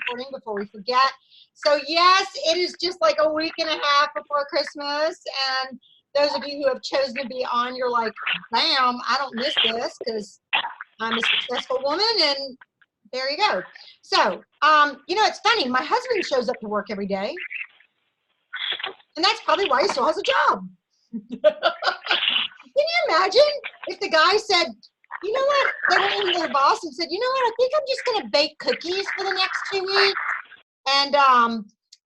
recording before we forget. So yes, it is just like a week and a half before Christmas. And those of you who have chosen to be on, you're like, bam, I don't miss this because I'm a successful woman. And there you go. So, it's funny. My husband shows up to work every day. And that's probably why he still has a job. Can you imagine if the guy said, you know what, they went into their boss and said, you know what, I think I'm just going to bake cookies for the next 2 weeks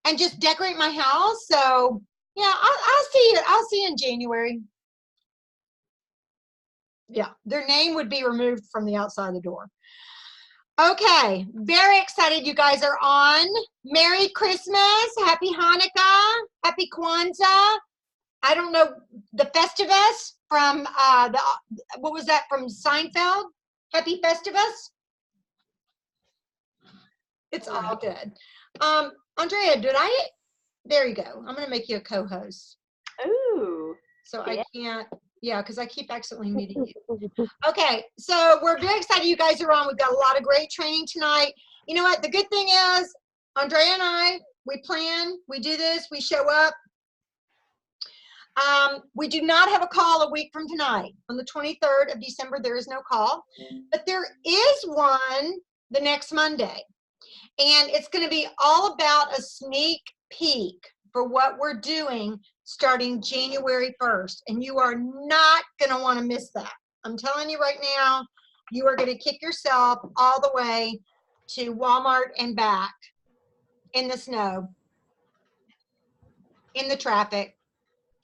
and just decorate my house. So yeah, I'll see you in January. Yeah, their name would be removed from the outside of the door. Okay, very excited you guys are on. Merry Christmas, Happy Hanukkah, Happy Kwanzaa. I don't know, the Festivus from, what was that from Seinfeld? Happy Festivus? It's all good. Andrea, there you go. I'm going to make you a co-host. Ooh. So yeah. I can't, because I keep accidentally muting you. Okay, so we're very excited you guys are on. We've got a lot of great training tonight. You know what? The good thing is, Andrea and I, we plan, we do this, we show up. We do not have a call a week from tonight. On the 23rd of December, there is no call, but there is one the next Monday. And it's going to be all about a sneak peek for what we're doing starting January 1st. And you are not going to want to miss that. I'm telling you right now, you are going to kick yourself all the way to Walmart and back in the snow, in the traffic,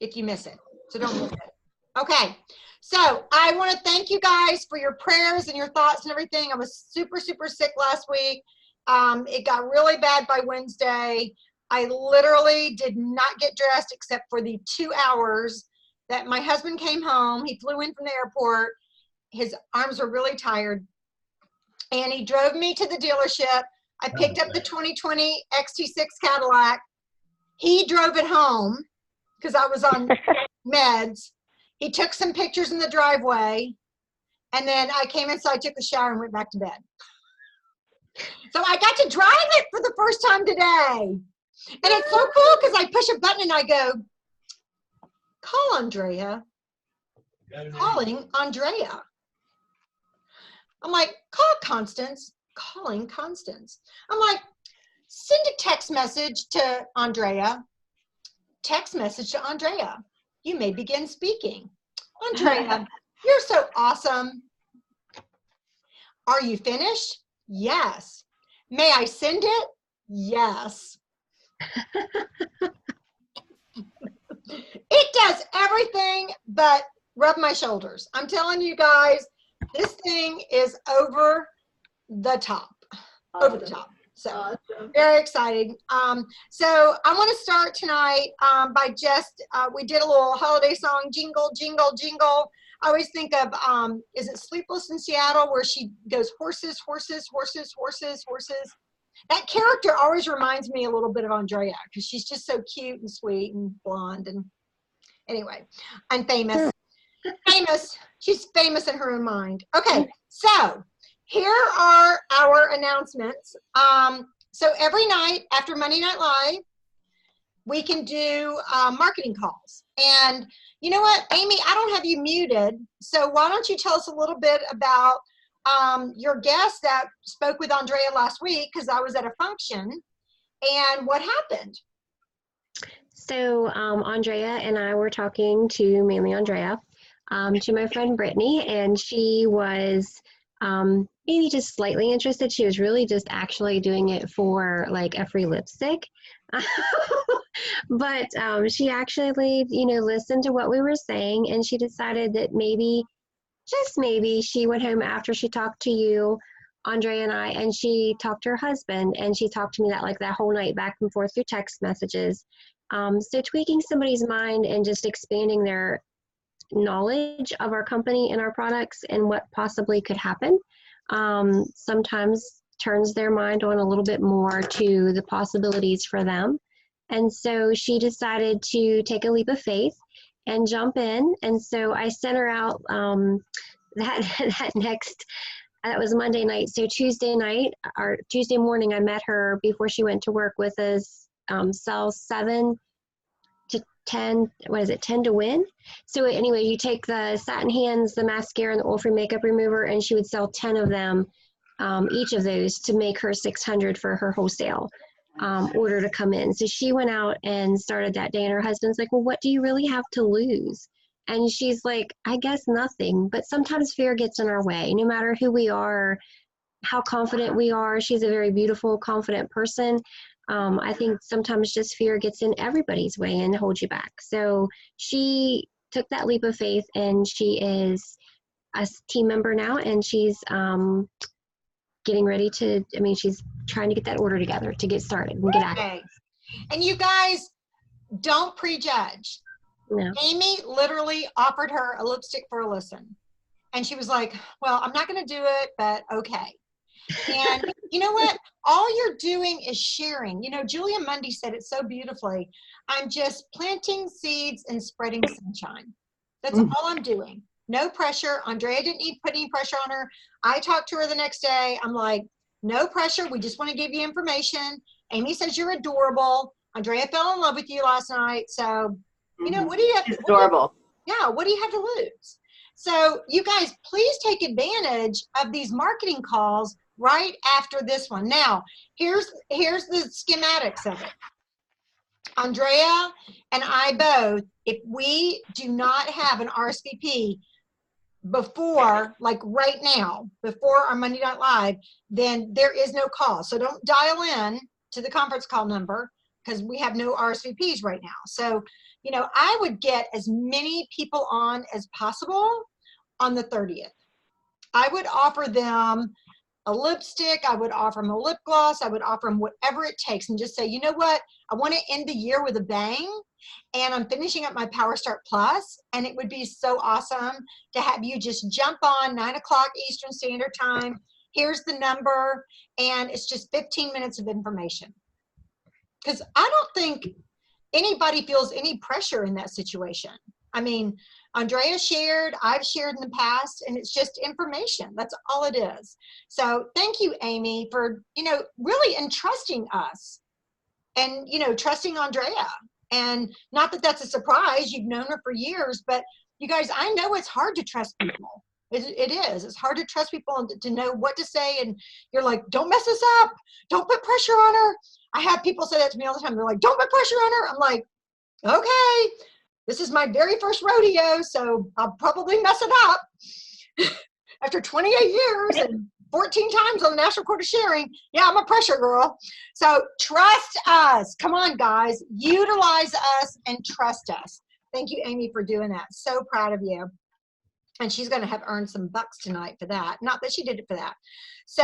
if you miss it. So don't miss it. Okay. So I want to thank you guys for your prayers and your thoughts and everything. I was super, super sick last week. It got really bad by Wednesday. I literally did not get dressed except for the 2 hours that my husband came home. He flew in from the airport. His arms were really tired. And he drove me to the dealership. I picked up the 2020 XT6 Cadillac. He drove it home because I was on meds. He took some pictures in the driveway. And then I came inside, took a shower, and went back to bed. So I got to drive it for the first time today. And it's so cool because I push a button and I go, call Andrea. Calling Andrea. I'm like, call Constance. Calling Constance. I'm like, send a text message to Andrea. Text message to Andrea. You may begin speaking. Andrea, you're so awesome. Are you finished? Yes. May I send it? Yes. It does everything but rub my shoulders. I'm telling you guys, this thing is over the top. Over the top. So very exciting. So I want to start tonight by just, we did a little holiday song, Jingle, Jingle, Jingle. I always think of, is it Sleepless in Seattle, where she goes horses, horses, horses, horses, horses. That character always reminds me a little bit of Andrea because she's just so cute and sweet and blonde. And anyway, I'm famous. Famous. She's famous in her own mind. Okay, so here are our announcements. So every night after Monday Night Live, we can do marketing calls. And you know what, Amy, I don't have you muted. So why don't you tell us a little bit about your guest that spoke with Andrea last week, because I was at a function, and what happened? So Andrea and I were talking to mainly Andrea, to my friend Brittany, and she was maybe just slightly interested. She was really just actually doing it for like a free lipstick. But she actually, listened to what we were saying, and she decided that maybe, just maybe, she went home after she talked to you, Andrea and I, and she talked to her husband, and she talked to me that whole night back and forth through text messages. So tweaking somebody's mind and just expanding their knowledge of our company and our products and what possibly could happen sometimes turns their mind on a little bit more to the possibilities for them. And so she decided to take a leap of faith and jump in. And so I sent her out that next That was Monday night. So Tuesday night or Tuesday morning, I met her before she went to work with us, cell 7 to 10. What is it? 10 to win. So anyway, you take the satin hands, the mascara, and the oil-free makeup remover, and she would sell 10 of them, each of those, to make her 600 for her wholesale order to come in. So she went out and started that day, and her husband's like, well, what do you really have to lose? And she's like, I guess nothing. But sometimes fear gets in our way, no matter who we are, how confident we are. She's a very beautiful, confident person. I think sometimes just fear gets in everybody's way and holds you back. So she took that leap of faith, and she is a team member now, and she's getting ready to, she's trying to get that order together to get started and get active. Okay. And you guys, don't prejudge. No. Amy literally offered her a lipstick for a listen. And she was like, well, I'm not going to do it, but okay. And you know what? All you're doing is sharing. You know, Julia Mundy said it so beautifully. I'm just planting seeds and spreading sunshine. That's all I'm doing. No pressure. Andrea didn't need to put any pressure on her. I talked to her the next day. I'm like, no pressure. We just want to give you information. Amy says you're adorable. Andrea fell in love with you last night. So, you know, what do you have? She's adorable. What do you have to lose? So you guys, please take advantage of these marketing calls right after this one. Now, here's the schematics of it. Andrea and I both, if we do not have an RSVP before, like right now, before our Monday Night Live, then there is no call. So don't dial in to the conference call number because we have no RSVPs right now. So, you know, I would get as many people on as possible on the 30th. I would offer them a lipstick, I would offer them a lip gloss, I would offer them whatever it takes, and just say, you know what, I want to end the year with a bang, and I'm finishing up my Power Start Plus, and it would be so awesome to have you just jump on 9 o'clock Eastern Standard Time. Here's the number, and it's just 15 minutes of information. Because I don't think anybody feels any pressure in that situation. I mean, Andrea shared, I've shared in the past, and it's just information. That's all it is. So thank you, Amy, for, you know, really entrusting us and, you know, trusting Andrea. And not that that's a surprise, you've known her for years, but you guys, I know it's hard to trust people. It is. It's hard to trust people and to know what to say. And you're like, don't mess us up. Don't put pressure on her. I have people say that to me all the time. They're like, don't put pressure on her. I'm like, okay, this is my very first rodeo, so I'll probably mess it up. After 28 years and 14 times on the National Court of Sharing, yeah, I'm a pressure girl. So trust us. Come on, guys. Utilize us and trust us. Thank you, Amy, for doing that. So proud of you. And she's going to have earned some bucks tonight for that. Not that she did it for that. So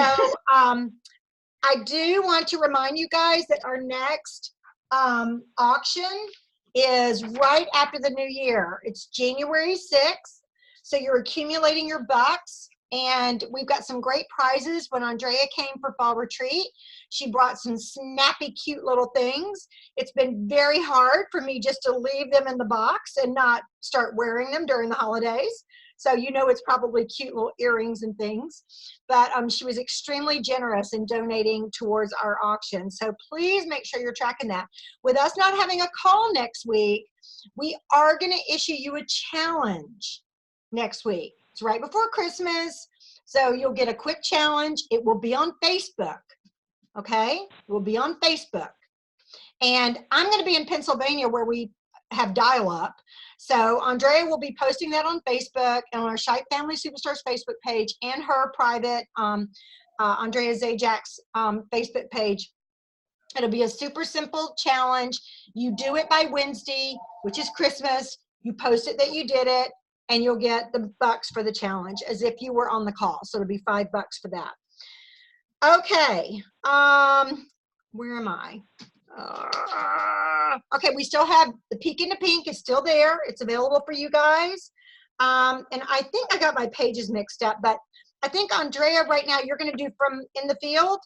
I do want to remind you guys that our next auction is right after the new year. It's January 6th. So you're accumulating your bucks. And we've got some great prizes. When Andrea came for fall retreat, she brought some snappy, cute little things. It's been very hard for me just to leave them in the box and not start wearing them during the holidays. So you know it's probably cute little earrings and things. But she was extremely generous in donating towards our auction. So please make sure you're tracking that. With us not having a call next week, we are going to issue you a challenge next week. It's right before Christmas. So you'll get a quick challenge. It will be on Facebook. Okay? It will be on Facebook. And I'm going to be in Pennsylvania where we have dial-up. So Andrea will be posting that on Facebook and on our Shite Family Superstars Facebook page and her private Andrea Zajak's Facebook page. It'll be a super simple challenge. You do it by Wednesday, which is Christmas. You post it that you did it, and you'll get the bucks for the challenge as if you were on the call. So it'll be $5 for that. Okay. Where am I? Okay, we still have the Peek into Pink is still there. It's available for you guys. And I think I got my pages mixed up, but I think Andrea, right now, you're going to do From in the Field.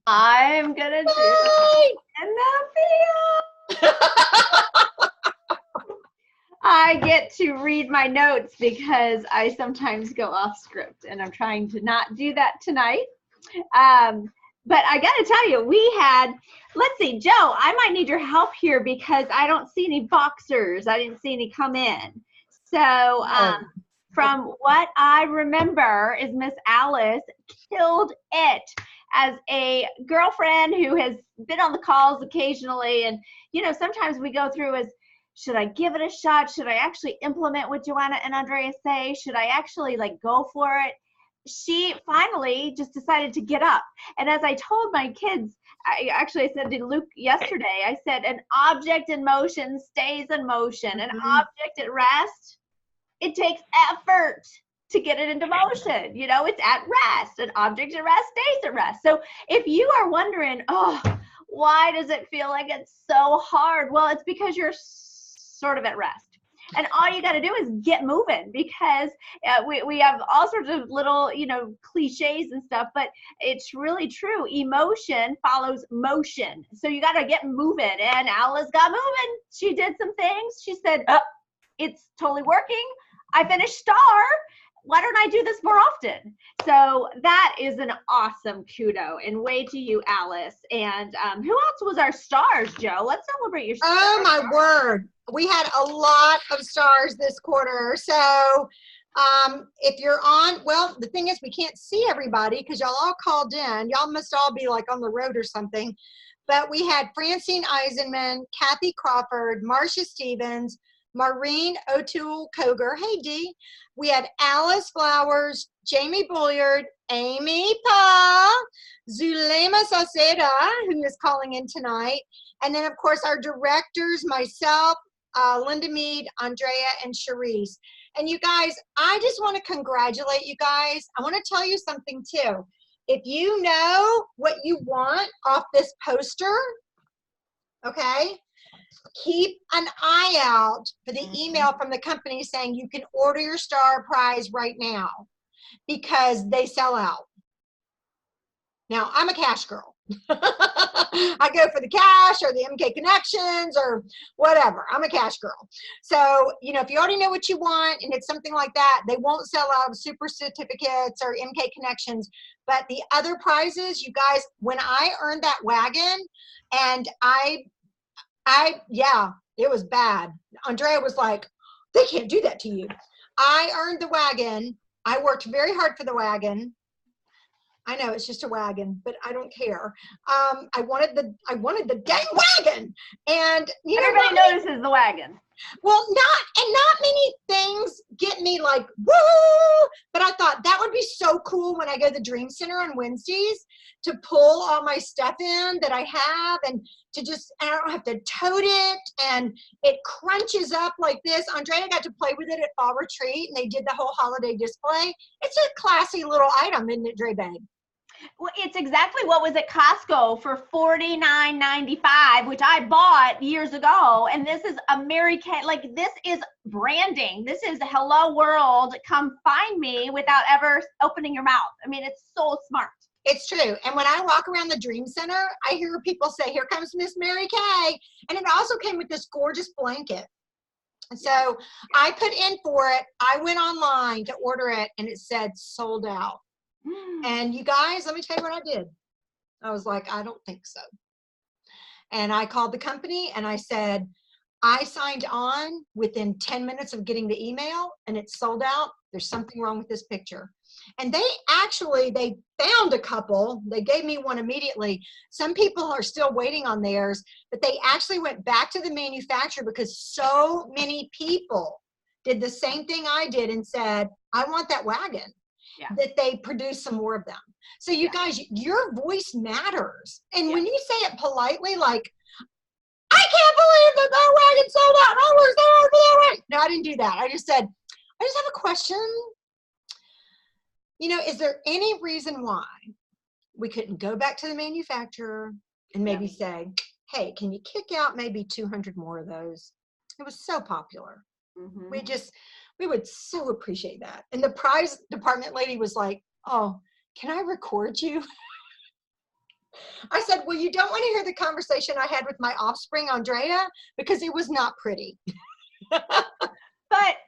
I'm going to do In the Field. I get to read my notes because I sometimes go off script, and I'm trying to not do that tonight. But I got to tell you, let's see, Joe, I might need your help here because I don't see any boxers. I didn't see any come in. So from what I remember is Miss Alice killed it as a girlfriend who has been on the calls occasionally. And, sometimes we go through as, should I give it a shot? Should I actually implement what Joanna and Andrea say? Should I actually go for it? She finally just decided to get up. And as I told my kids, I said to Luke yesterday, I said, an object in motion stays in motion. An object at rest, it takes effort to get it into motion. It's at rest. An object at rest stays at rest. So if you are wondering, why does it feel like it's so hard? Well, it's because you're sort of at rest. And all you got to do is get moving, because we have all sorts of little, cliches and stuff, but it's really true. Emotion follows motion. So you got to get moving. And Alice got moving. She did some things. She said, it's totally working. I finished star. Why don't I do this more often? So that is an awesome kudo, and way to you, Alice. And who else was our stars, Joe? Let's celebrate your stars. Oh my word. We had a lot of stars this quarter. So if you're on, well, the thing is we can't see everybody because y'all all called in. Y'all must all be on the road or something. But we had Francine Eisenman, Kathy Crawford, Marcia Stevens, Maureen O'Toole Koger. Hey, Dee. We had Alice Flowers, Jamie Bulliard, Amy Pa, Zulema Sauceda, who is calling in tonight. And then, of course, our directors, myself, Linda Mead, Andrea, and Cherise. And you guys, I just want to congratulate you guys. I want to tell you something, too. If you know what you want off this poster, okay, keep an eye out for the email from the company saying you can order your star prize right now, because they sell out. Now, I'm a cash girl. I go for the cash or the MK connections or whatever. I'm a cash girl. So, if you already know what you want and it's something like that, they won't sell out of super certificates or MK connections. But the other prizes, you guys, when I earned that wagon, and yeah, it was bad. Andrea was like, they can't do that to you. I earned the wagon. I worked very hard for the wagon. I know it's just a wagon, but I don't care. I wanted the dang wagon, and everybody notices the wagon. Well, not many things get me like woo, but I thought that would be so cool when I go to the Dream Center on Wednesdays to pull all my stuff in that I have, and I don't have to tote it, and it crunches up like this. Andrea got to play with it at Fall Retreat, and they did the whole holiday display. It's a classy little item, isn't it, Dre Babe? Well, it's exactly what was at Costco for $49.95, which I bought years ago. And this is this is branding. This is hello world. Come find me without ever opening your mouth. I mean, it's so smart. It's true. And when I walk around the Dream Center, I hear people say, here comes Miss Mary Kay. And it also came with this gorgeous blanket. So I put in for it. I went online to order it, and it said sold out. And you guys, let me tell you what I did. I was like, I don't think so. And I called the company and I said, I signed on within 10 minutes of getting the email and it's sold out. There's something wrong with this picture. And they found a couple. They gave me one immediately. Some people are still waiting on theirs, but they actually went back to the manufacturer because so many people did the same thing I did and said, I want that wagon. Yeah. That they produce some more of them. So you guys, your voice matters. And when you say it politely, like, I can't believe that that wagon sold out. Oh, where's that? No, I didn't do that. I just said, I just have a question. Is there any reason why we couldn't go back to the manufacturer and maybe say, hey, can you kick out maybe 200 more of those? It was so popular. Mm-hmm. We would so appreciate that. And the prize department lady was like, oh, can I record you? I said, well, you don't want to hear the conversation I had with my offspring, Andrea, because it was not pretty.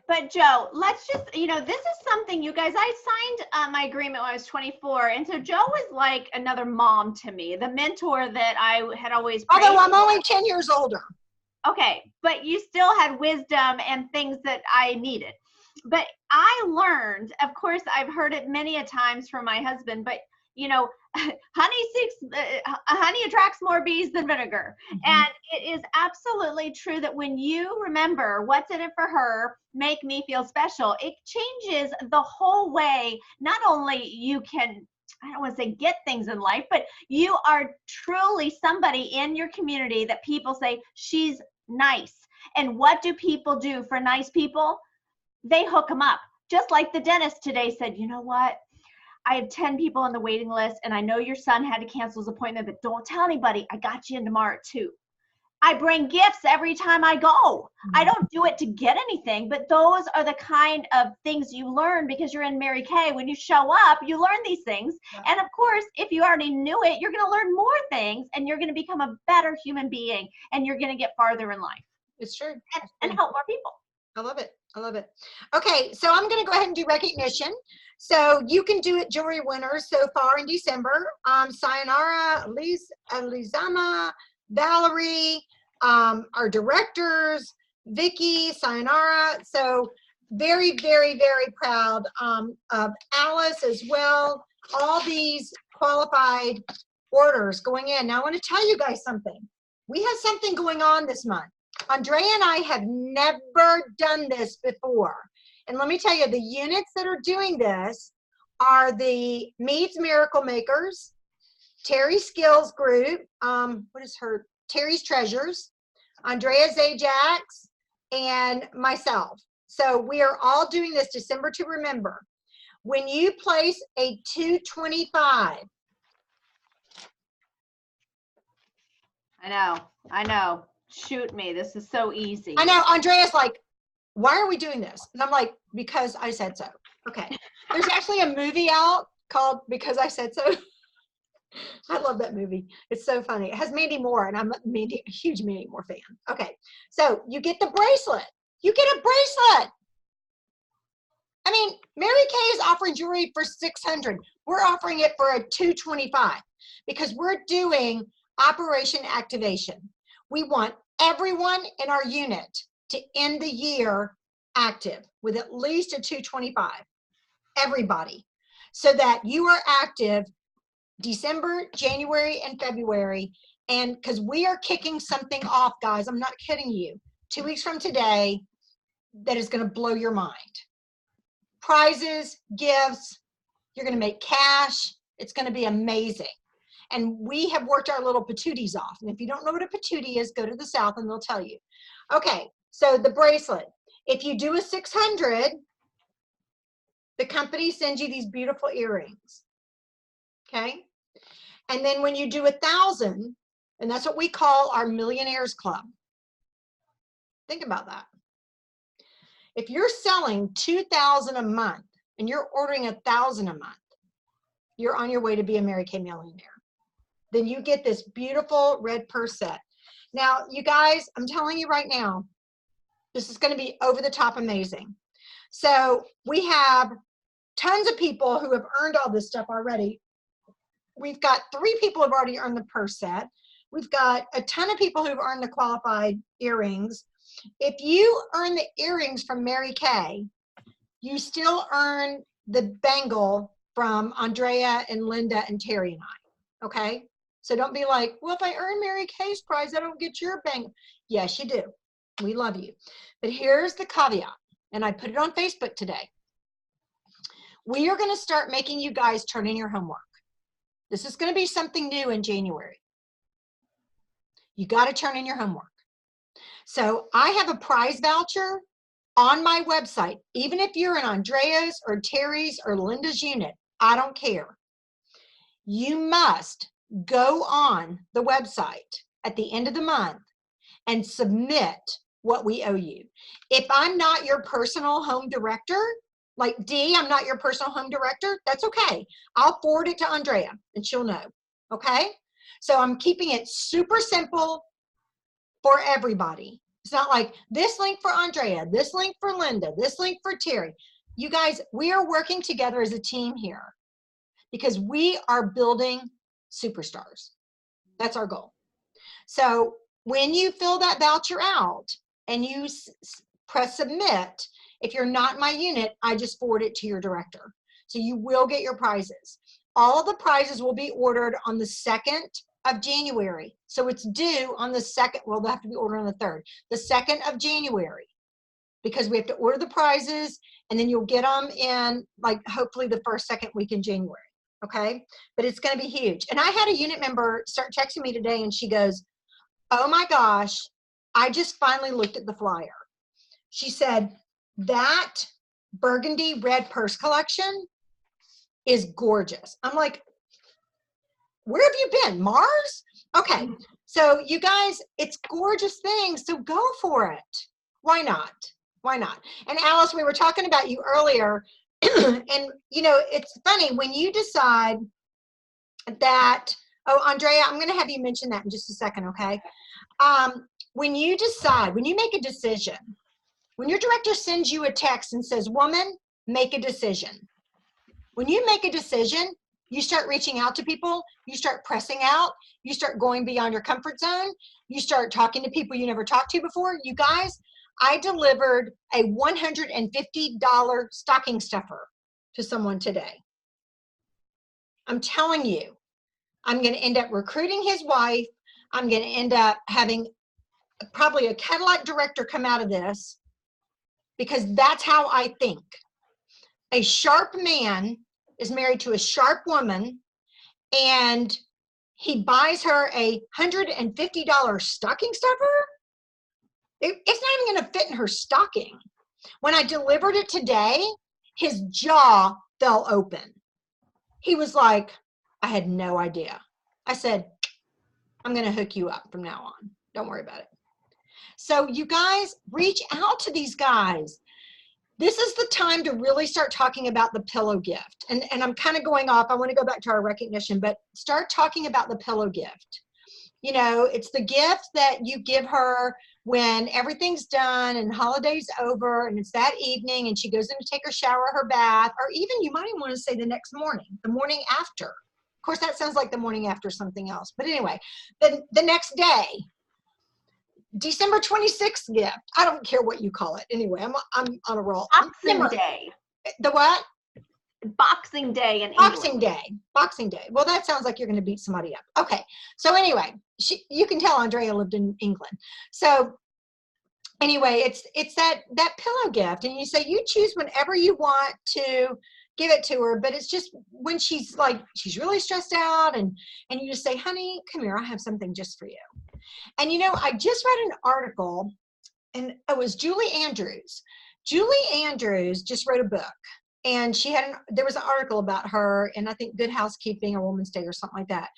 But Joe, let's just, this is something you guys, I signed my agreement when I was 24. And so Joe was like another mom to me, the mentor that I had always prayed Although I'm for. only 10 years older. Okay, but you still had wisdom and things that I needed. But I learned, of course, I've heard it many a times from my husband, but honey attracts more bees than vinegar. And it is absolutely true that when you remember what's in it for her, make me feel special, it changes the whole way. Not only you can, I don't want to say get things in life, but you are truly somebody in your community that people say, she's nice. And what do people do for nice people? They hook them up. Just like the dentist today said, you know what? I have 10 people on the waiting list, and I know your son had to cancel his appointment, but don't tell anybody. I got you in tomorrow at 2. I bring gifts every time I go. I don't do it to get anything, but those are the kind of things you learn because you're in Mary Kay. When you show up, you learn these things. Yeah. And of course, if you already knew it, you're going to learn more things, and you're going to become a better human being, and you're going to get farther in life. It's true. And help more people. I love it. I love it. Okay, so I'm going to go ahead and do recognition. So you can do it, jewelry winners so far in December. Sayonara, Elizama, Valerie, our directors, Vicky, Sayonara. So very, very, very proud of Alice as well. All these qualified orders going in. Now I want to tell you guys something. We have something going on this month. Andrea and I have never done this before. And let me tell you, the units that are doing this are the Meads Miracle Makers, Terry Skills Group, Terry's Treasures, Andrea Zajax, and myself. So we are all doing this December to remember. When you place a 225. I know. Shoot me. This is so easy. I know. Andrea's like, why are we doing this? And I'm like, because I said so. Okay. There's actually a movie out called Because I Said So. I love that movie. It's so funny. It has Mandy Moore, and I'm a huge Mandy Moore fan. Okay. So you get the bracelet. You get a bracelet. I mean, Mary Kay is offering jewelry for $600. We're offering it for a $225 because we're doing Operation Activation. We want everyone in our unit to end the year active with at least a 225, everybody, so that you are active December, January, and February. And because we are kicking something off, guys, I'm not kidding you, 2 weeks from today, that is going to blow your mind. Prizes, gifts, you're going to make cash. It's going to be amazing. And we have worked our little patooties off. And if you don't know what a patootie is, go to the South and they'll tell you. Okay, so the bracelet. If you do a 600, the company sends you these beautiful earrings. Okay? And then when you do 1,000, and that's what we call our Millionaires Club. Think about that. If you're selling 2,000 a month and you're ordering 1,000 a month, you're on your way to be a Mary Kay millionaire. Then you get this beautiful red purse set. Now, you guys, I'm telling you right now, this is going to be over the top amazing. So we have tons of people who have earned all this stuff already. We've got 3 people who have already earned the purse set. We've got a ton of people who've earned the qualified earrings. If you earn the earrings from Mary Kay, you still earn the bangle from Andrea and Linda and Terry and I, okay? So don't be like, well, if I earn Mary Kay's prize, I don't get your bangle. Yes, you do. We love you. But here's the caveat, and I put it on Facebook today. We are going to start making you guys turn in your homework. This is going to be something new in January. You got to turn in your homework. So I have a prize voucher on my website. Even if you're in Andrea's or Terry's or Linda's unit, I don't care. You must go on the website at the end of the month and submit what we owe you. If I'm not your personal home director, like Dee, I'm not your personal home director, that's okay. I'll forward it to Andrea and she'll know, okay? So I'm keeping it super simple for everybody. It's not like this link for Andrea, this link for Linda, this link for Terry. You guys, we are working together as a team here because we are building superstars. That's our goal. So when you fill that voucher out and you press submit, if you're not in my unit, I just forward it to your director. So you will get your prizes. All of the prizes will be ordered on the 2nd of January. So it's due on the 2nd. Well, they'll have to be ordered on the 3rd, the 2nd of January, because we have to order the prizes and then you'll get them in like hopefully the 1st, 2nd week in January. Okay. But it's going to be huge. And I had a unit member start texting me today and she goes, oh my gosh, I just finally looked at the flyer. She said, that burgundy red purse collection is gorgeous. I'm like, where have you been, Mars? Okay, so you guys, it's gorgeous things, so go for it. Why not? Why not? And Alice, we were talking about you earlier, and you know, it's funny when you decide that, oh, Andrea, I'm gonna have you mention that in just a second, okay? When you decide, when you make a decision, when your director sends you a text and says, woman, make a decision. When you make a decision, you start reaching out to people, you start pressing out, you start going beyond your comfort zone, you start talking to people you never talked to before. You guys, I delivered a $150 stocking stuffer to someone today. I'm telling you, I'm going to end up recruiting his wife. I'm going to end up having probably a Cadillac director come out of this, because that's how I think. A sharp man is married to a sharp woman, and he buys her a $150 stocking stuffer. It's not even going to fit in her stocking. When I delivered it today, his jaw fell open. He was like, I had no idea. I said, I'm going to hook you up from now on. Don't worry about it. So you guys, reach out to these guys. This is the time to really start talking about the pillow gift. And I'm kind of going off. I want to go back to our recognition, but start talking about the pillow gift. You know, it's the gift that you give her when everything's done and holiday's over and it's that evening and she goes in to take her shower, her bath, or even you might even want to say the next morning, the morning after. Of course, that sounds like the morning after something else. But anyway, the next day, December 26th gift. I don't care what you call it. Anyway, I'm on a roll. Boxing Day. The what? Boxing Day in Boxing England. Day. Boxing Day. Well, that sounds like you're going to beat somebody up. Okay. So anyway, you can tell Andrea lived in England. So anyway, it's that pillow gift, and you say you choose whenever you want to give it to her, but it's just when she's really stressed out, and you just say, honey, come here, I have something just for you. And you know, I just read an article, and it was Julie Andrews. Julie Andrews just wrote a book, and there was an article about her, and I think Good Housekeeping or Woman's Day or something like that.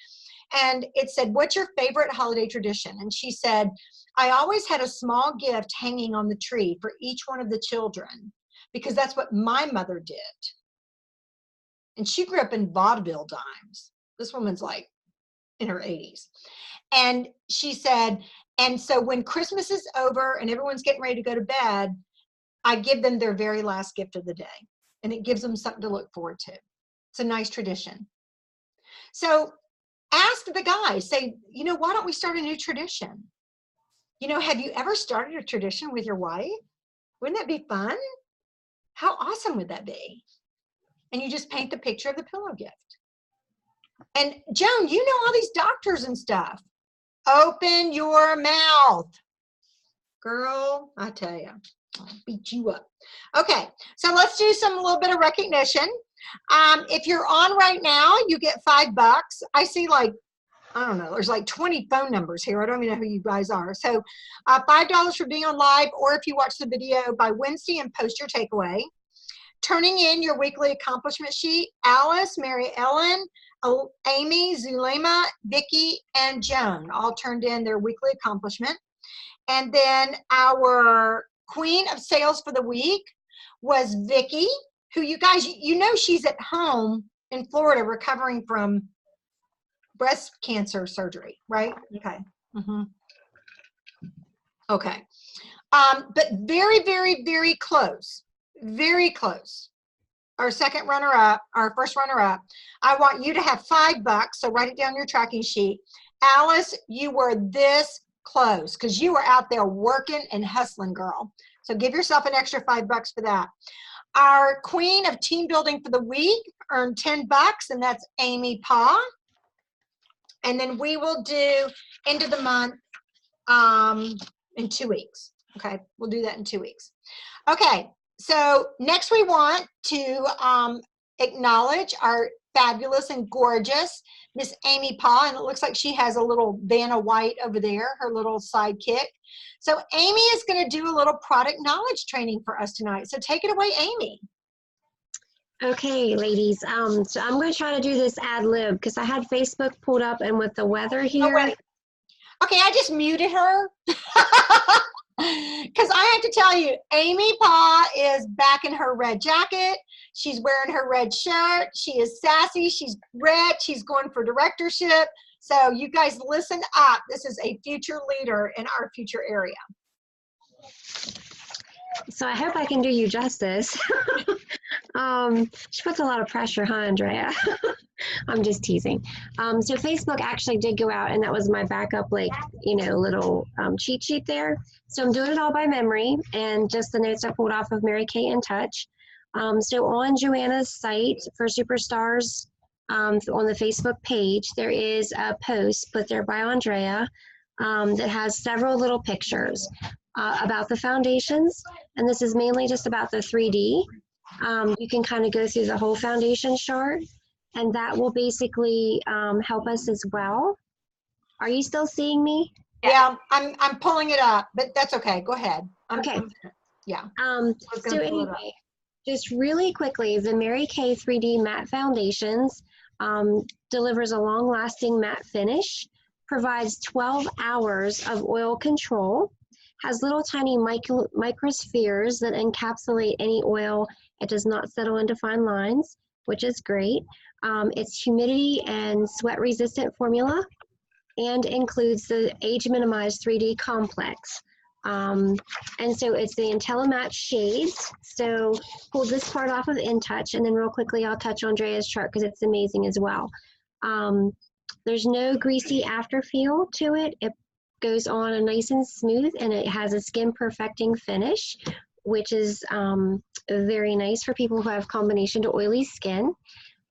And it said, what's your favorite holiday tradition? And she said, I always had a small gift hanging on the tree for each one of the children, because that's what my mother did. And she grew up in vaudeville dimes. This woman's like in her 80s. And she said, and so when Christmas is over and everyone's getting ready to go to bed, I give them their very last gift of the day. And it gives them something to look forward to. It's a nice tradition. So ask the guys, say, you know, why don't we start a new tradition? You know, have you ever started a tradition with your wife? Wouldn't that be fun? How awesome would that be? And you just paint the picture of the pillow gift. And Joan, you know all these doctors and stuff. Open your mouth. Girl, I tell you, I'll beat you up. Okay, so let's do a little bit of recognition. If you're on right now, you get $5. I see I don't know, there's like 20 phone numbers here. I don't even know who you guys are. So $5 for being on live, or if you watch the video by Wednesday and post your takeaway. Turning in your weekly accomplishment sheet, Alice, Mary Ellen, Amy, Zulema, Vicki, and Joan all turned in their weekly accomplishment. And then our queen of sales for the week was Vicki, who you guys, you know she's at home in Florida recovering from breast cancer surgery, right? Okay. Okay. But very, very, very close. Very close. Our second runner-up, our first runner-up, I want you to have $5. So write it down on your tracking sheet. Alice, you were this close because you were out there working and hustling, girl. So give yourself an extra $5 for that. Our queen of team building for the week earned $10, and that's Amy Pa. And then we will do end of the month in 2 weeks. Okay, we'll do that in 2 weeks. Okay, so next we want to acknowledge our fabulous and gorgeous Miss Amy Pa, and it looks like she has a little Vanna White over there, her little sidekick. So Amy is going to do a little product knowledge training for us tonight. So take it away, Amy. Okay, ladies. So I'm going to try to do this ad lib because I had Facebook pulled up, and with the weather here. Oh, wait. Okay, I just muted her. Because I have to tell you, Amy Pa is back in her red jacket. She's wearing her red shirt. She is sassy. She's red. She's going for directorship. So you guys listen up. This is a future leader in our future area. So I hope I can do you justice. She puts a lot of pressure, huh, Andrea? I'm just teasing. So Facebook actually did go out, and that was my backup, like, little cheat sheet there. So I'm doing it all by memory, and just the notes I pulled off of Mary Kay in Touch. So on Joanna's site for Superstars, on the Facebook page, there is a post put there by Andrea that has several little pictures about the foundations, and this is mainly just about the 3D. You can kind of go through the whole foundation chart, and that will basically help us as well. Are you still seeing me? Yeah, I'm pulling it up, but that's okay. Go ahead. Okay. Yeah. So anyway, just really quickly, the Mary Kay 3D matte foundations delivers a long-lasting matte finish, provides 12 hours of oil control, has little tiny microspheres that encapsulate any oil. It does not settle into fine lines, which is great. It's humidity and sweat resistant formula, and includes the age minimized 3D complex. And so it's the IntelliMatch shades. So pull this part off of In Touch, and then real quickly I'll touch Andrea's chart because it's amazing as well. There's no greasy after feel to it. It goes on a nice and smooth, and it has a skin perfecting finish, which is very nice for people who have combination to oily skin.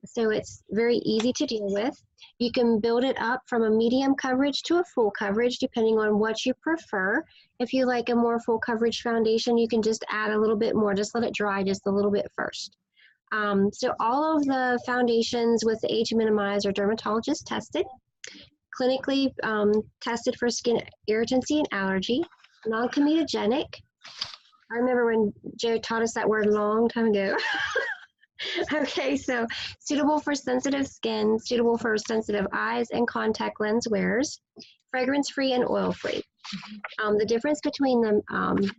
So it's very easy to deal with. You can build it up from a medium coverage to a full coverage depending on what you prefer. If you like a more full coverage foundation, you can just add a little bit more, just let it dry just a little bit first. So all of the foundations with the age minimized are dermatologist tested, clinically tested for skin irritancy and allergy, non-comedogenic. I remember when Joe taught us that word a long time ago. Okay, so suitable for sensitive skin, suitable for sensitive eyes and contact lens wearers, fragrance-free and oil-free. The difference between the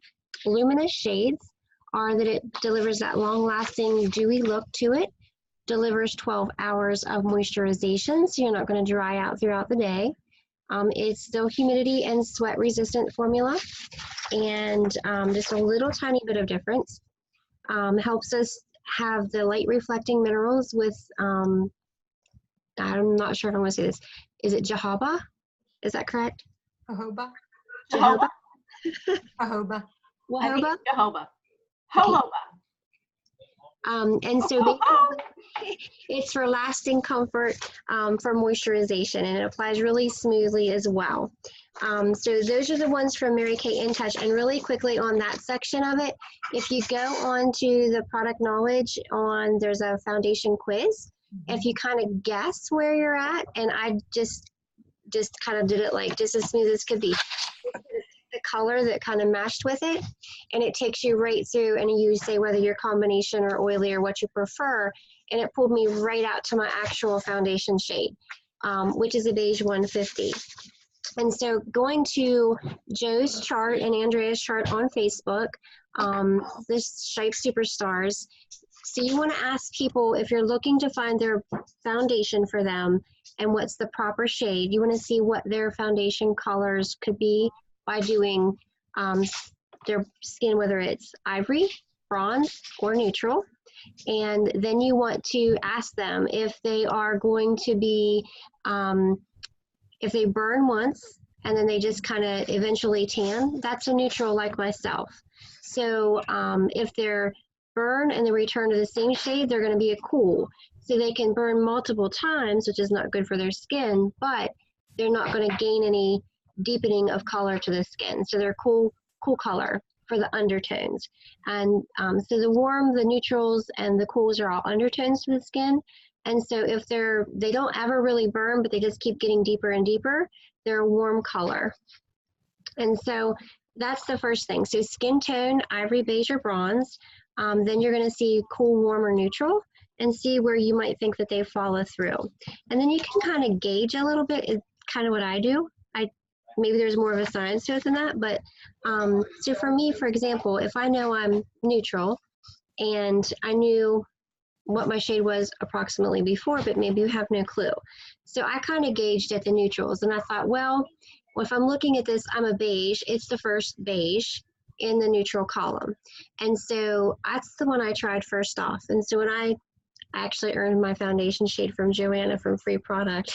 luminous shades are that it delivers that long-lasting dewy look to it, delivers 12 hours of moisturization, so you're not going to dry out throughout the day. It's still humidity and sweat resistant formula, and just a little tiny bit of difference. Helps us have the light reflecting minerals with, I'm not sure if I'm going to say this. Is it jojoba? Is that correct? Jojoba. Jojoba. Jojoba. Jojoba. Jojoba. Jojoba. And so basically, it's for lasting comfort for moisturization, and it applies really smoothly as well. So those are the ones from Mary Kay In Touch. And really quickly on that section of it, if you go on to the product knowledge there's a foundation quiz. If you kind of guess where you're at, and I just kind of did it like just as smooth as could be. The color that kind of matched with it, and it takes you right through, and you say whether you're combination or oily or what you prefer, and it pulled me right out to my actual foundation shade, which is a beige 150. And so going to Joe's chart and Andrea's chart on Facebook, this Shape Superstars, so you want to ask people if you're looking to find their foundation for them and what's the proper shade, you want to see what their foundation colors could be by doing their skin, whether it's ivory, bronze, or neutral. And then you want to ask them if they are going to be, if they burn once and then they just kind of eventually tan, that's a neutral like myself. So if they're burn and they return to the same shade, they're going to be a cool. So they can burn multiple times, which is not good for their skin, but they're not going to gain any deepening of color to the skin. So they're cool color for the undertones. And so the warm, the neutrals, and the cools are all undertones to the skin. And so if they don't ever really burn, but they just keep getting deeper and deeper, they're a warm color. And so that's the first thing. So skin tone, ivory, beige, or bronze. Then you're going to see cool, warm, or neutral, and see where you might think that they follow through. And then you can kind of gauge a little bit. It's kind of what I do. Maybe there's more of a science to it than that, but so for me, for example, if I know I'm neutral and I knew what my shade was approximately before, but maybe you have no clue. So I kind of gauged at the neutrals, and I thought, well, if I'm looking at this, I'm a beige, it's the first beige in the neutral column. And so that's the one I tried first off. And so when I actually earned my foundation shade from Joanna from Free Product,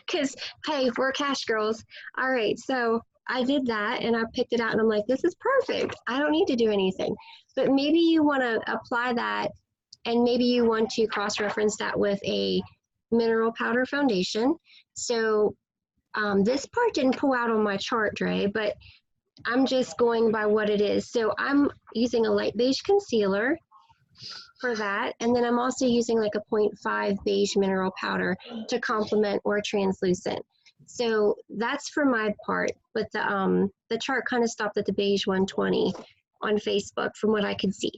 because, hey, we're cash girls. All right, so I did that, and I picked it out, and I'm like, this is perfect. I don't need to do anything. But maybe you want to apply that, and maybe you want to cross-reference that with a mineral powder foundation. So this part didn't pull out on my chart, Dre, but I'm just going by what it is. So I'm using a light beige concealer for that, and then I'm also using like a 0.5 beige mineral powder to complement or translucent. So that's for my part, but the chart kind of stopped at the beige 120 on Facebook from what I could see,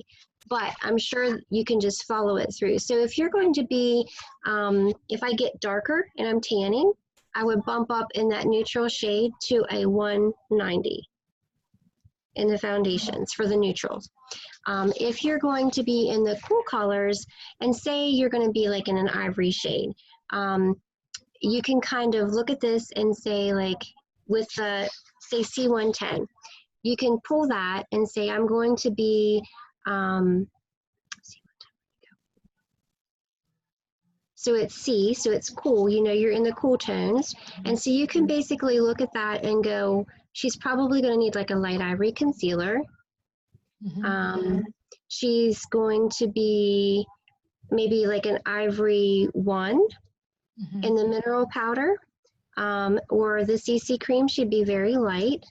but I'm sure you can just follow it through. So if you're going to be, if I get darker and I'm tanning, I would bump up in that neutral shade to a 190 in the foundations for the neutrals. If you're going to be in the cool colors, and say you're going to be like in an ivory shade, you can kind of look at this and say, like with the, say C110, you can pull that and say, I'm going to be, so it's C, so it's cool, you know, you're in the cool tones. And so you can basically look at that and go, she's probably going to need like a light ivory concealer. She's going to be maybe like an ivory 1 in the mineral powder, or the CC cream should be very light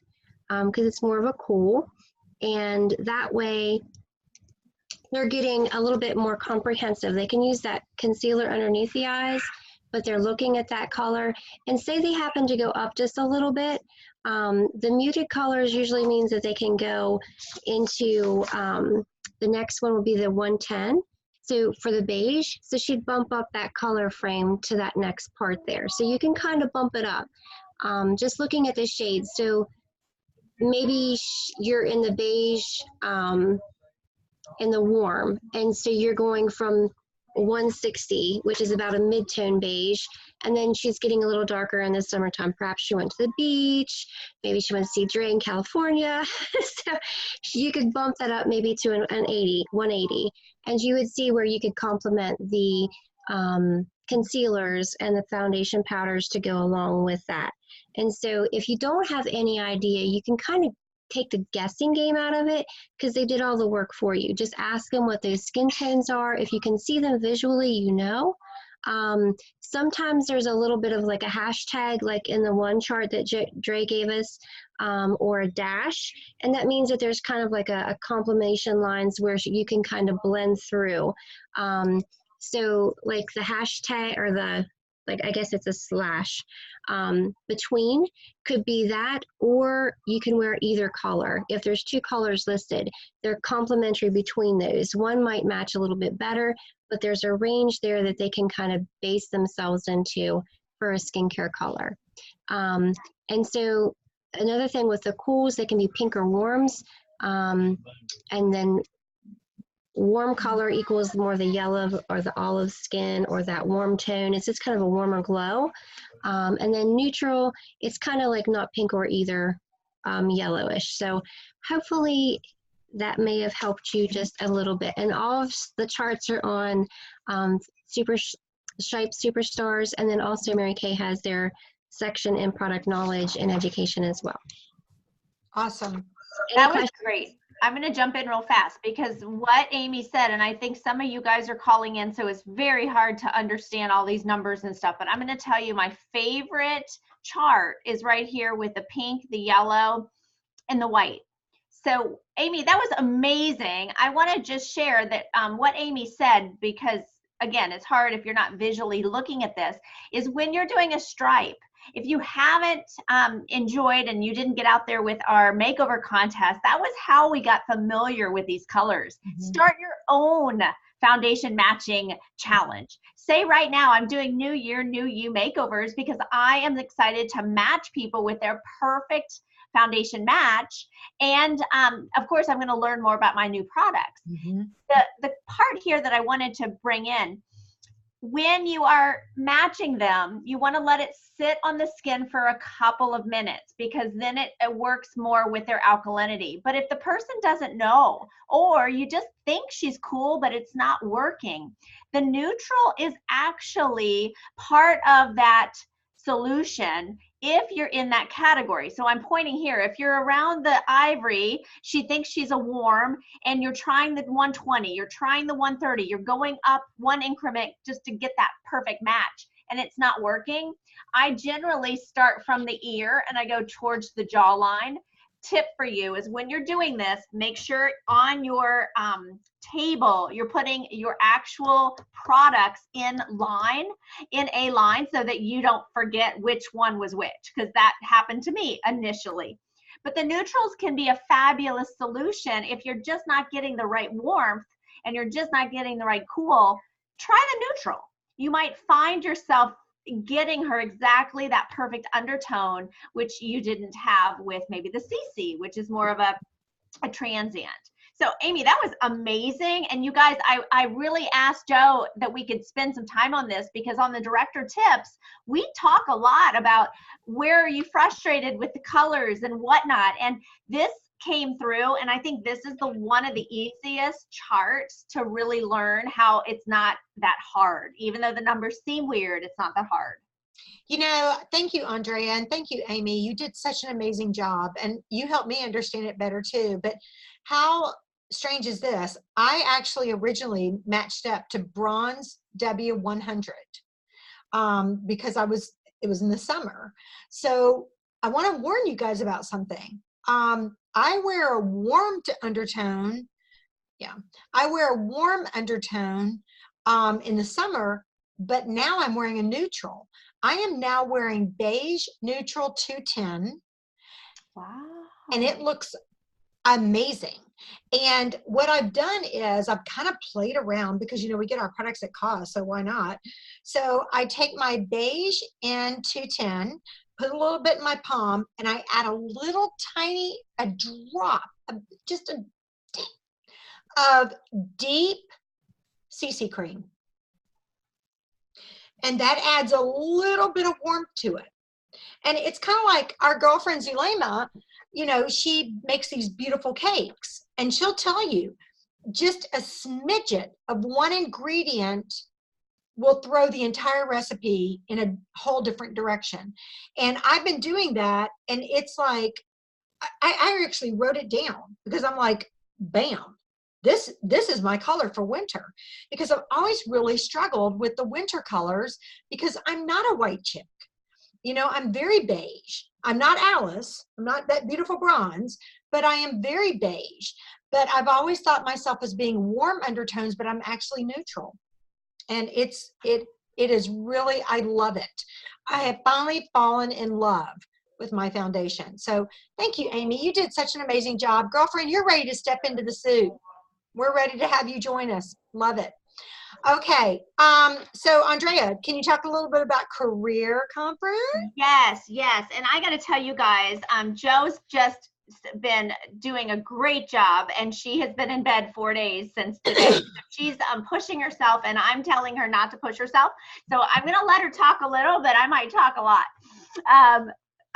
because it's more of a cool. And that way they're getting a little bit more comprehensive. They can use that concealer underneath the eyes, but they're looking at that color. And say they happen to go up just a little bit, the muted colors usually means that they can go into, the next one will be the 110. So for the beige, so she'd bump up that color frame to that next part there. So you can kind of bump it up, just looking at the shades. So maybe you're in the beige, in the warm, and so you're going from 160, which is about a mid-tone beige, and then she's getting a little darker in the summertime. Perhaps she went to the beach, maybe she went to see Dre in California. So you could bump that up maybe to an 180, and you would see where you could complement the concealers and the foundation powders to go along with that. And so if you don't have any idea, you can kind of take the guessing game out of it because they did all the work for you. Just ask them what those skin tones are. If you can see them visually, you know. Sometimes there's a little bit of like a hashtag, like in the one chart that Dre gave us, or a dash, and that means that there's kind of like a complementation lines where you can kind of blend through. So like the hashtag, or the, like, I guess it's a slash between could be that, or you can wear either color. If there's two colors listed, they're complementary between those. One might match a little bit better, but there's a range there that they can kind of base themselves into for a skincare color. And so another thing with the cools, they can be pink or warms, and then warm color equals more the yellow or the olive skin or that warm tone. It's just kind of a warmer glow. And then neutral, it's kind of like not pink or either yellowish. So hopefully that may have helped you just a little bit. And all of the charts are on Stripe Superstars, and then also Mary Kay has their section in product knowledge and education as well. Awesome. That was great. I'm going to jump in real fast because what Amy said, and I think some of you guys are calling in, so it's very hard to understand all these numbers and stuff, but I'm going to tell you my favorite chart is right here with the pink, the yellow, and the white. So Amy, that was amazing. I want to just share that what Amy said, because again, it's hard if you're not visually looking at this, is when you're doing a stripe, if you haven't enjoyed and you didn't get out there with our makeover contest, that was how we got familiar with these colors. Start your own foundation matching challenge. Say right now, I'm doing New Year, New You makeovers because I am excited to match people with their perfect foundation match. And of course, I'm going to learn more about my new products. The part here that I wanted to bring in, when you are matching them, you want to let it sit on the skin for a couple of minutes because then it works more with their alkalinity. But if the person doesn't know, or you just think she's cool, but it's not working, the neutral is actually part of that solution if you're in that category. So I'm pointing here, if you're around the ivory, she thinks she's a warm, and you're trying the 120, you're trying the 130, you're going up one increment just to get that perfect match, and it's not working. I generally start from the ear and I go towards the jawline. Tip for you is when you're doing this, make sure on your table you're putting your actual products in a line so that you don't forget which one was which, because that happened to me initially. But the neutrals can be a fabulous solution if you're just not getting the right warmth and you're just not getting the right cool. Try the neutral. You might find yourself getting her exactly that perfect undertone, which you didn't have with maybe the CC, which is more of a transient. So Amy, that was amazing. And you guys, I really asked Joe that we could spend some time on this because on the director tips, we talk a lot about where are you frustrated with the colors and whatnot. And this came through, and I think this is one of the easiest charts to really learn how it's not that hard. Even though the numbers seem weird, it's not that hard. You know, thank you, Andrea, and thank you, Amy. You did such an amazing job, and you helped me understand it better too. But how strange is this? I actually originally matched up to bronze W100 because it was in the summer. So I want to warn you guys about something. I wear a warm undertone. Yeah, I wear a warm undertone in the summer, but now I'm wearing a neutral. I am now wearing beige neutral 210. Wow. And it looks amazing. And what I've done is I've kind of played around because, you know, we get our products at cost, so why not? So I take my beige and 210, put a little bit in my palm, and I add a little tiny, a drop, just a of deep CC cream. And that adds a little bit of warmth to it. And it's kind of like our girlfriend Zulema, you know, she makes these beautiful cakes, and she'll tell you just a smidget of one ingredient will throw the entire recipe in a whole different direction. And I've been doing that, and it's like, I actually wrote it down because I'm like, bam, this is my color for winter, because I've always really struggled with the winter colors because I'm not a white chick. You know, I'm very beige. I'm not Alice. I'm not that beautiful bronze, but I am very beige. But I've always thought myself as being warm undertones, but I'm actually neutral. And it is really, I love it. I have finally fallen in love with my foundation. So thank you, Amy. You did such an amazing job. Girlfriend, you're ready to step into the suit. We're ready to have you join us. Love it. Okay, so Andrea, can you talk a little bit about career conference? Yes. And I got to tell you guys, Joe's just been doing a great job, and she has been in bed 4 days since today. She's pushing herself, and I'm telling her not to push herself. So I'm going to let her talk a little, but I might talk a lot.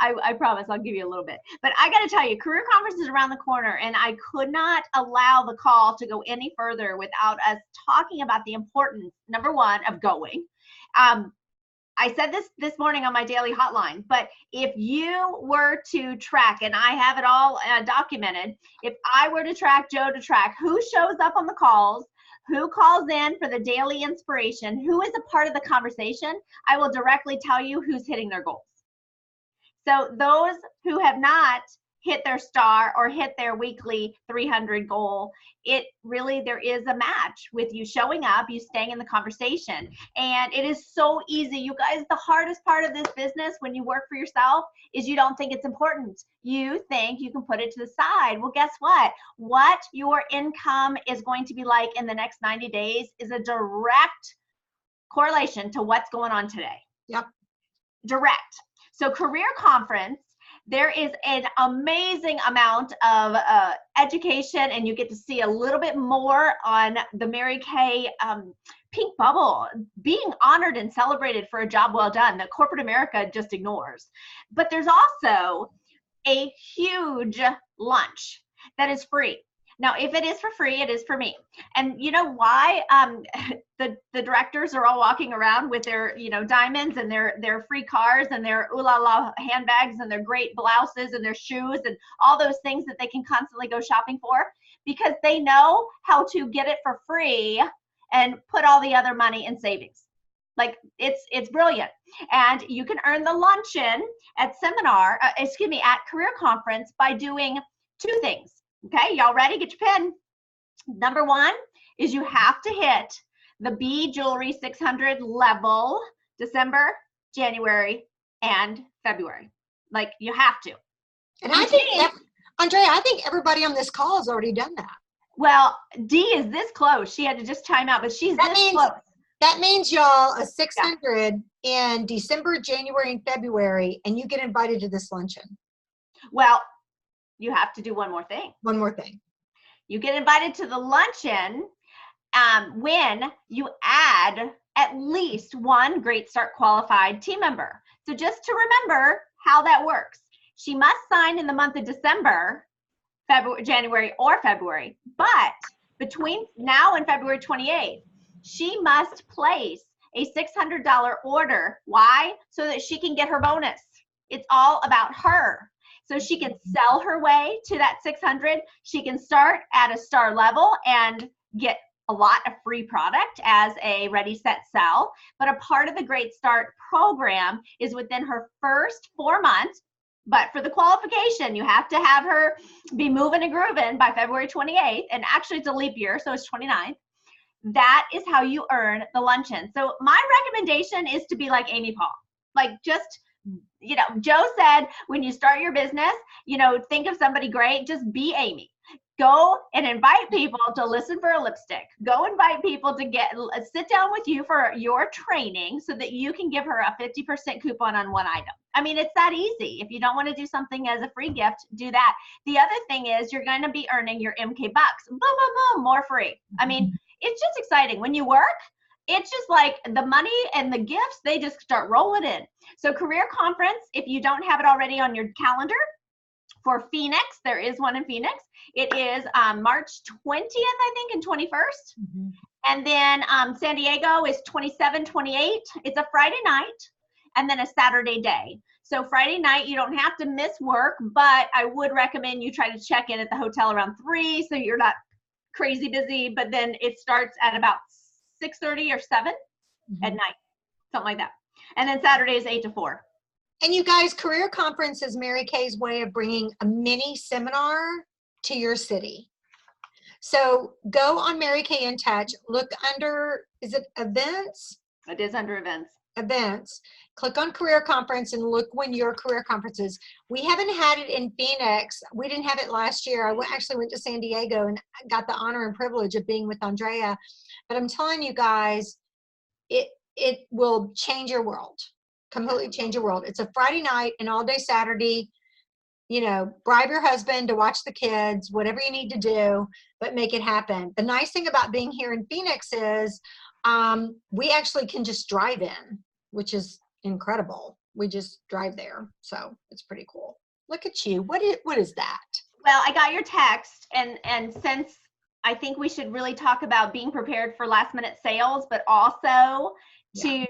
I promise I'll give you a little bit. But I got to tell you, career conference is around the corner, and I could not allow the call to go any further without us talking about the importance, number one, of going. I said this morning on my daily hotline, but if you were to track, and I have it all documented, if I were to track Joe to track who shows up on the calls, who calls in for the daily inspiration, who is a part of the conversation, I will directly tell you who's hitting their goals. So those who have not hit their star or hit their weekly 300 goal, there is a match with you showing up, you staying in the conversation. And it is so easy. You guys, the hardest part of this business when you work for yourself is you don't think it's important. You think you can put it to the side. Well, guess what? What your income is going to be like in the next 90 days is a direct correlation to what's going on today. Yep. Direct. So career conference, there is an amazing amount of education, and you get to see a little bit more on the Mary Kay pink bubble, being honored and celebrated for a job well done that corporate America just ignores. But there's also a huge lunch that is free. Now, if it is for free, it is for me. And you know why? The directors are all walking around with their, diamonds and their free cars and their ooh la la handbags and their great blouses and their shoes and all those things that they can constantly go shopping for, because they know how to get it for free and put all the other money in savings. Like it's brilliant. And you can earn the luncheon at at career conference by doing two things. Okay, y'all ready? Get your pen. Number one is you have to hit the B Jewelry 600 level December, January, and February. Like, you have to. And I think, Andrea, I think everybody on this call has already done that. Well, D is this close. She had to just chime out, but she's close. That means, y'all, a 600 in December, January, and February, and you get invited to this luncheon. Well, you have to do one more thing. One more thing. You get invited to the luncheon when you add at least one Great Start qualified team member. So just to remember how that works, she must sign in the month of December, January, or February. But between now and February 28th, she must place a $600 order. Why? So that she can get her bonus. It's all about her. So she can sell her way to that 600. She can start at a star level and get a lot of free product as a ready, set, sell. But a part of the Great Start program is within her first 4 months. But for the qualification, you have to have her be moving and grooving by February 28th. And actually, it's a leap year, so it's 29th. That is how you earn the luncheon. So my recommendation is to be like Amy Paul. Like, just, Joe said, when you start your business, think of somebody great, just be Amy. Go and invite people to listen for a lipstick. Go invite people to sit down with you for your training so that you can give her a 50% coupon on one item. I mean, it's that easy. If you don't want to do something as a free gift, do that. The other thing is you're going to be earning your MK bucks. Boom, boom, boom, more free. I mean, it's just exciting. When you work, it's just like the money and the gifts, they just start rolling in. So career conference, if you don't have it already on your calendar, for Phoenix, there is one in Phoenix. It is March 20th, I think, and 21st. Mm-hmm. And then San Diego is 27, 28. It's a Friday night and then a Saturday day. So Friday night, you don't have to miss work, but I would recommend you try to check in at the hotel around 3 so you're not crazy busy. But then it starts at about 6:30 or 7 mm-hmm. at night, something like that. And then Saturday is 8 to 4. And you guys, career conference is Mary Kay's way of bringing a mini seminar to your city. So go on Mary Kay in Touch, look under, is it events? It is under events. Events. Click on career conference and look when your career conference is. We haven't had it in Phoenix. We didn't have it last year. I actually went to San Diego and got the honor and privilege of being with Andrea. But I'm telling you guys, it will change your world. Completely change your world. It's a Friday night and all day Saturday. Bribe your husband to watch the kids, whatever you need to do, but make it happen. The nice thing about being here in Phoenix is we actually can just drive in, which is incredible. we just drive there. So it's pretty cool. Look at you. What is that? Well, I got your text, and since I think we should really talk about being prepared for last minute sales, but also to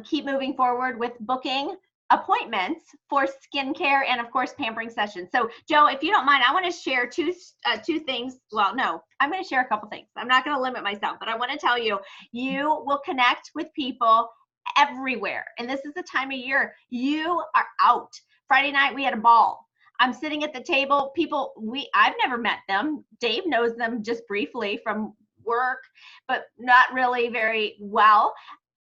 keep moving forward with booking appointments for skincare and of course pampering sessions. So Joe, if you don't mind, I want to share two things. Well, no, I'm going to share a couple things. I'm not going to limit myself, but I want to tell you, you will connect with people everywhere. And this is the time of year you are out. Friday night, we had a ball. I'm sitting at the table. People, I've never met them. Dave knows them just briefly from work, but not really very well.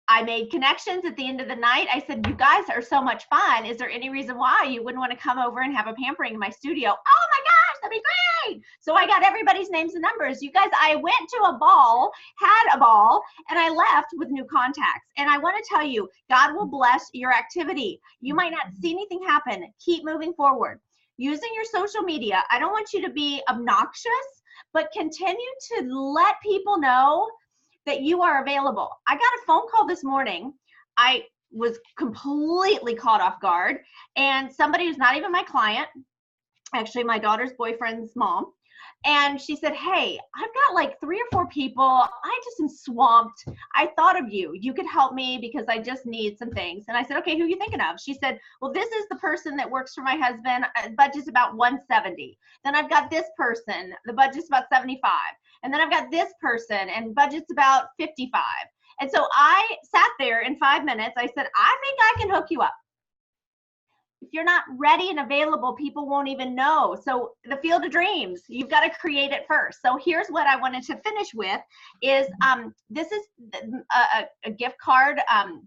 I made connections at the end of the night. I said, you guys are so much fun. Is there any reason why you wouldn't want to come over and have a pampering in my studio? Oh my gosh, that'd be great. So I got everybody's names and numbers. You guys, I went to a ball, had a ball, and I left with new contacts. And I want to tell you, God will bless your activity. You might not see anything happen. Keep moving forward. Using your social media, I don't want you to be obnoxious, but continue to let people know that you are available. I got a phone call this morning. I was completely caught off guard, and somebody who's not even my client, actually my daughter's boyfriend's mom, and she said, hey, I've got like 3 or 4 people. I just am swamped. I thought of you. You could help me because I just need some things. And I said, okay, who are you thinking of? She said, well, this is the person that works for my husband. Budget's about 170. Then I've got this person. The budget's about 75. And then I've got this person and budget's about 55. And so I sat there in 5 minutes. I said, I think I can hook you up. If you're not ready and available, people won't even know. So the field of dreams, you've got to create it first. So here's what I wanted to finish with is this is a gift card.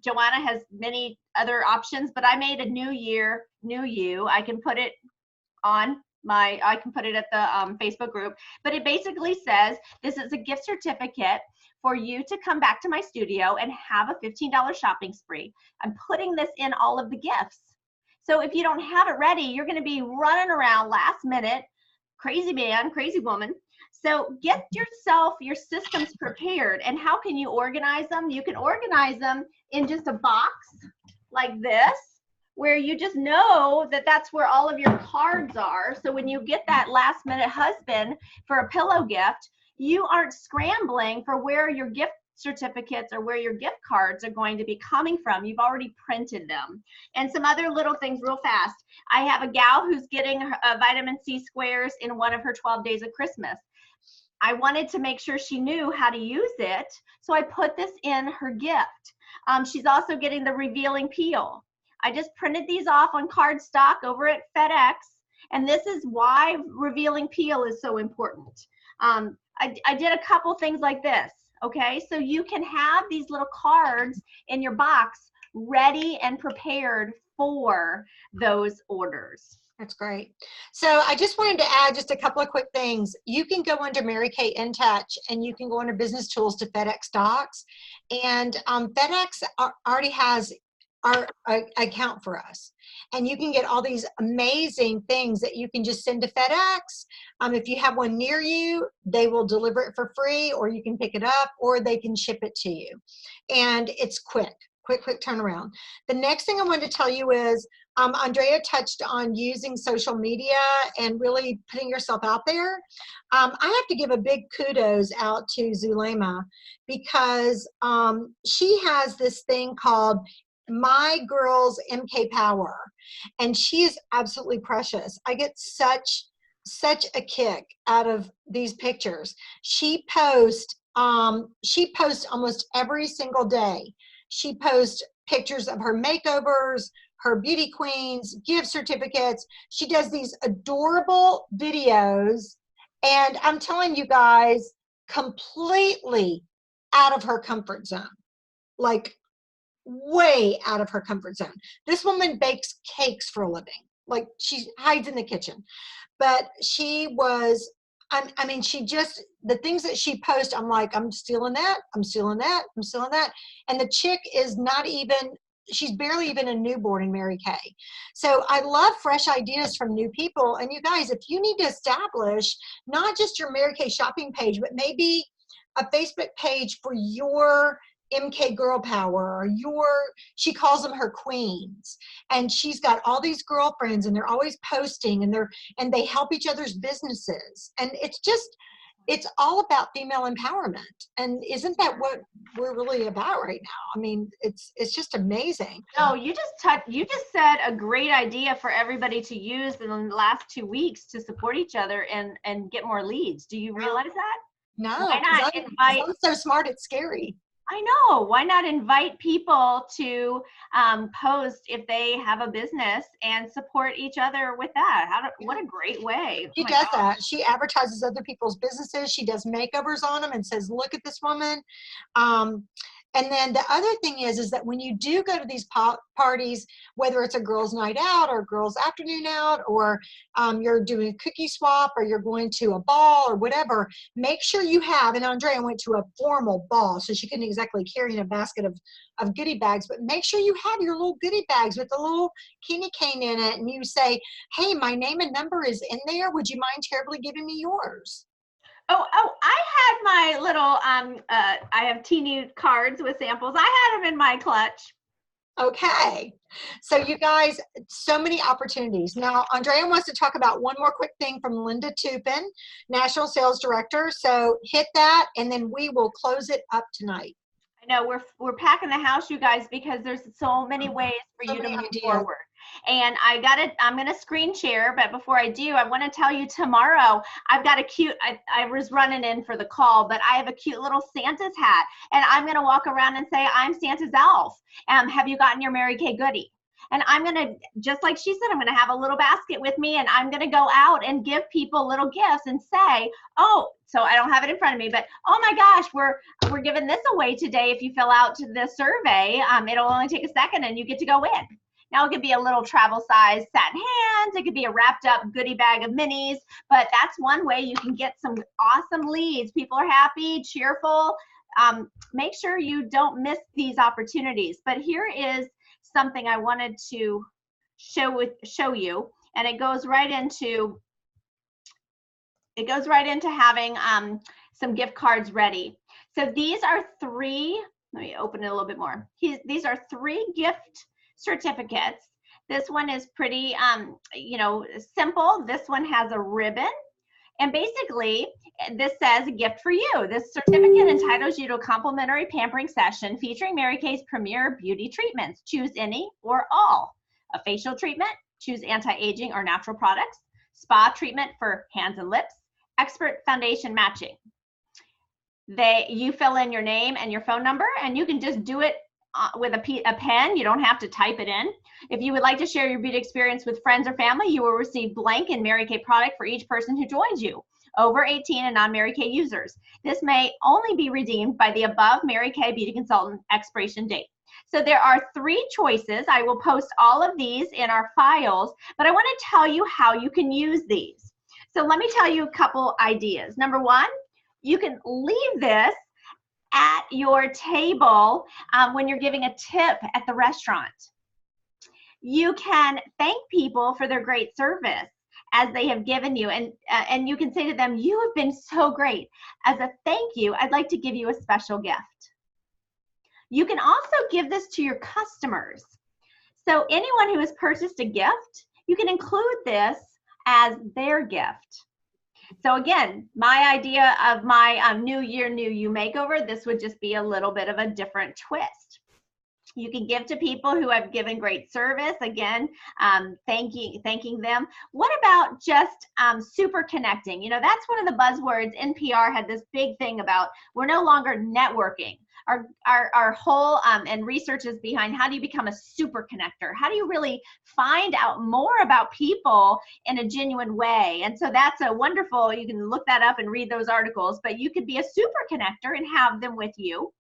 Joanna has many other options, but I made a new year, new you. I can put it on I can put it at the Facebook group, but it basically says this is a gift certificate for you to come back to my studio and have a $15 shopping spree. I'm putting this in all of the gifts. So if you don't have it ready, you're going to be running around last minute, crazy man, crazy woman. So get yourself, your systems prepared. And how can you organize them? You can organize them in just a box like this, where you just know that that's where all of your cards are. So when you get that last minute husband for a pillow gift, you aren't scrambling for where your gift certificates or where your gift cards are going to be coming from. You've already printed them. And some other little things real fast. I have a gal who's getting vitamin C squares in one of her 12 days of Christmas. I wanted to make sure she knew how to use it, so I put this in her gift. She's also getting the revealing peel. I just printed these off on cardstock over at FedEx, and this is why revealing peel is so important. I did a couple things like this, okay? So you can have these little cards in your box ready and prepared for those orders. That's great. So I just wanted to add just a couple of quick things. You can go under Mary Kay In Touch, and you can go under Business Tools to FedEx Docs, and FedEx already has our account for us, and you can get all these amazing things that you can just send to FedEx. If you have one near you, they will deliver it for free, or you can pick it up, or they can ship it to you, and it's quick turnaround. The next thing I wanted to tell you is Andrea touched on using social media and really putting yourself out there. I have to give a big kudos out to Zulema, because she has this thing called My Girls MK Power, and she is absolutely precious. I get such a kick out of these pictures. She posts almost every single day. She posts pictures of her makeovers, her beauty queens, gift certificates. She does these adorable videos, and I'm telling you guys, completely out of her comfort zone, like way out of her comfort zone. This woman bakes cakes for a living. Like, she hides in the kitchen, but she was, I mean, she just, the things that she posts, I'm like, I'm stealing that, I'm stealing that, I'm stealing that. And the chick is not even, she's barely even a newborn in Mary Kay. So I love fresh ideas from new people. And you guys, if you need to establish not just your Mary Kay shopping page, but maybe a Facebook page for your MK Girl Power, or she calls them her queens. And she's got all these girlfriends and they're always posting and they help each other's businesses. And it's all about female empowerment. And isn't that what we're really about right now? I mean, it's just amazing. No, you just said a great idea for everybody to use in the last 2 weeks to support each other and get more leads. Do you realize that? No, Why not invite? I'm so smart, it's scary. I know. Why not invite people to post if they have a business and support each other with that? What a great way. She does that. She advertises other people's businesses. She does makeovers on them and says, look at this woman. And then the other thing is that when you do go to these parties, whether it's a girls' night out or girls' afternoon out, or you're doing a cookie swap, or you're going to a ball or whatever, make sure you have, and Andrea went to a formal ball, so she couldn't exactly carry in a basket of goodie bags, but make sure you have your little goodie bags with a little candy cane in it, and you say, hey, my name and number is in there. Would you mind terribly giving me yours? Oh, I had my little, I have teeny cards with samples. I had them in my clutch. Okay. So you guys, so many opportunities. Now, Andrea wants to talk about one more quick thing from Linda Tupin, National Sales Director. So hit that, and then we will close it up tonight. I know we're packing the house, you guys, because there's so many ways for you to move forward. And I'm going to screen share, but before I do, I want to tell you tomorrow, I've got a cute, I was running in for the call, but I have a cute little Santa's hat, and I'm going to walk around and say, I'm Santa's elf. Have you gotten your Mary Kay goodie? And I'm going to, just like she said, I'm going to have a little basket with me, and I'm going to go out and give people little gifts and say, oh, so I don't have it in front of me, but oh my gosh, we're giving this away today. If you fill out the survey, it'll only take a second and you get to go in. Now it could be a little travel size satin hands. It could be a wrapped up goodie bag of minis, but that's one way you can get some awesome leads. People are happy, cheerful. Make sure you don't miss these opportunities. But here is something I wanted to show you, and it goes right into having some gift cards ready. So these are three. Let me open it a little bit more. These are 3 gift certificates. This one is pretty simple. This one has a ribbon, and basically this says a gift for you. This certificate entitles you to a complimentary pampering session featuring Mary Kay's premier beauty treatments. Choose any or all. A facial treatment, choose anti-aging or natural products. Spa treatment for hands and lips. Expert foundation matching. You fill in your name and your phone number, and you can just do it with a pen. You don't have to type it in. If you would like to share your beauty experience with friends or family, you will receive blank and Mary Kay product for each person who joins you. Over 18 and non-Mary Kay users. This may only be redeemed by the above Mary Kay Beauty Consultant expiration date. So there are 3 choices. I will post all of these in our files, but I want to tell you how you can use these. So let me tell you a couple ideas. Number 1, you can leave this at your table when you're giving a tip at the restaurant. You can thank people for their great service as they have given you, and you can say to them, you have been so great. As a thank you, I'd like to give you a special gift. You can also give this to your customers. So anyone who has purchased a gift, you can include this as their gift. So again, my idea of my New Year, New You makeover, this would just be a little bit of a different twist. You can give to people who have given great service, again, thanking them. What about just super connecting? You know, that's one of the buzzwords. NPR had this big thing about we're no longer networking. Our whole and research is behind how do you become a super connector? How do you really find out more about people in a genuine way? And so that's a wonderful, you can look that up and read those articles, but you could be a super connector and have them with you.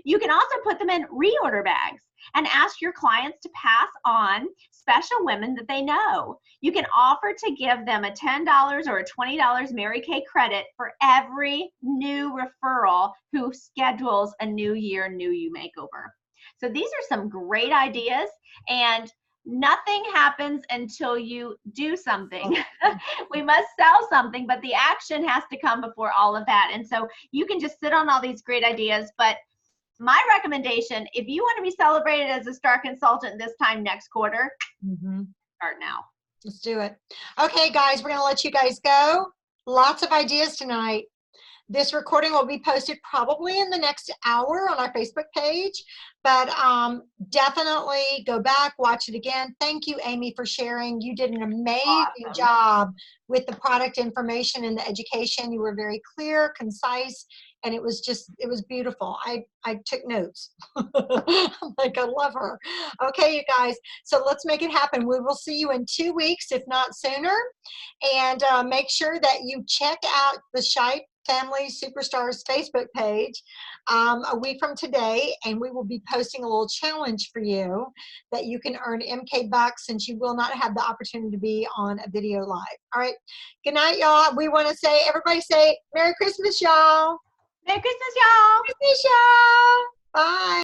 You can also put them in reorder bags and ask your clients to pass on special women that they know. You can offer to give them a $10 or a $20 Mary Kay credit for every new referral who schedules a New Year, New You makeover. So these are some great ideas, and nothing happens until you do something. We must sell something, but the action has to come before all of that. And so you can just sit on all these great ideas, but my recommendation, if you want to be celebrated as a star consultant this time next quarter, start now. Let's do it. Okay, guys, we're going to let you guys go. Lots of ideas tonight. This recording will be posted probably in the next hour on our Facebook page, but definitely go back, watch it again. Thank you, Amy, for sharing. You did an amazing job with the product information and the education. You were very clear, concise, and it was beautiful. I took notes. I'm like, I love her. Okay, you guys, so let's make it happen. We will see you in 2 weeks, if not sooner. And make sure that you check out the Shy Family Superstars Facebook page a week from today, and we will be posting a little challenge for you that you can earn MK bucks since you will not have the opportunity to be on a video live. All right. Good night, y'all. We want to say, everybody say Merry Christmas, y'all. Merry Christmas, y'all. Merry Christmas, y'all. Bye.